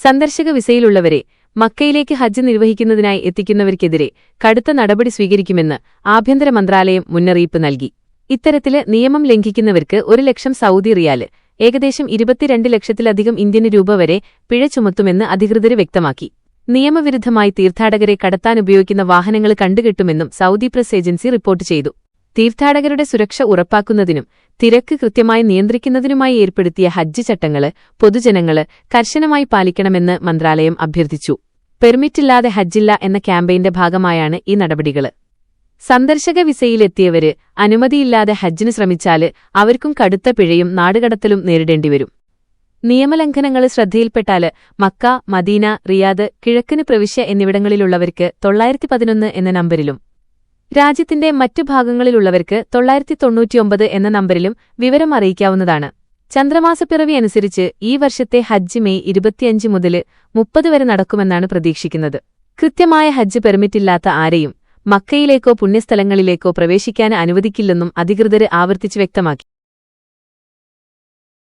സന്ദർശക വിസയിലുള്ളവരെ മക്കയിലേക്ക് ഹജ്ജ് നിർവഹിക്കുന്നതിനായി എത്തിക്കുന്നവർക്കെതിരെ കടുത്ത നടപടി സ്വീകരിക്കുമെന്ന് ആഭ്യന്തര മന്ത്രാലയം മുന്നറിയിപ്പ് നൽകി. ഇത്തരത്തില് നിയമം ലംഘിക്കുന്നവർക്ക് 1 ലക്ഷം സൗദി റിയാല്, ഏകദേശം 22 ലക്ഷത്തിലധികം ഇന്ത്യൻ രൂപ വരെ പിഴ ചുമത്തുമെന്ന് അധികൃതർ വ്യക്തമാക്കി. നിയമവിരുദ്ധമായി തീർത്ഥാടകരെ കടത്താനുപയോഗിക്കുന്ന വാഹനങ്ങൾ കണ്ടുകെട്ടുമെന്നും സൗദി പ്രസ് ഏജൻസി റിപ്പോർട്ട് ചെയ്തു. തീർത്ഥാടകരുടെ സുരക്ഷ ഉറപ്പാക്കുന്നതിനും തിരക്ക് കൃത്യമായി നിയന്ത്രിക്കുന്നതിനുമായി ഏർപ്പെടുത്തിയ ഹജ്ജ് ചട്ടങ്ങള് പൊതുജനങ്ങള് കർശനമായി പാലിക്കണമെന്ന് മന്ത്രാലയം അഭ്യർത്ഥിച്ചു. പെർമിറ്റില്ലാതെ ഹജ്ജില്ല എന്ന ക്യാമ്പയിന്റെ ഭാഗമായാണ് ഈ നടപടികള്. സന്ദർശക വിസയിലെത്തിയവര് അനുമതിയില്ലാതെ ഹജ്ജിന് ശ്രമിച്ചാല് അവർക്കും കടുത്ത പിഴയും നാടുകടത്തലും നേരിടേണ്ടിവരും. നിയമലംഘനങ്ങൾ ശ്രദ്ധയിൽപ്പെട്ടാല് മക്ക, മദീന, റിയാദ്, കിഴക്കന് പ്രവിശ്യ എന്നിവിടങ്ങളിലുള്ളവർക്ക് 911 എന്ന നമ്പരിലും രാജ്യത്തിന്റെ മറ്റു ഭാഗങ്ങളിലുള്ളവർക്ക് 999 എന്ന നമ്പരിലും വിവരം അറിയിക്കാവുന്നതാണ്. ചന്ദ്രമാസപ്പിറവി അനുസരിച്ച് ഈ വർഷത്തെ ഹജ്ജ് മെയ് 25 മുതൽ 30 വരെ നടക്കുമെന്നാണ് പ്രതീക്ഷിക്കുന്നത്. കൃത്യമായ ഹജ്ജ് പെർമിറ്റില്ലാത്ത ആരെയും മക്കയിലേക്കോ പുണ്യസ്ഥലങ്ങളിലേക്കോ പ്രവേശിക്കാൻ അനുവദിക്കില്ലെന്നും അധികൃതർ ആവർത്തിച്ചു വ്യക്തമാക്കി.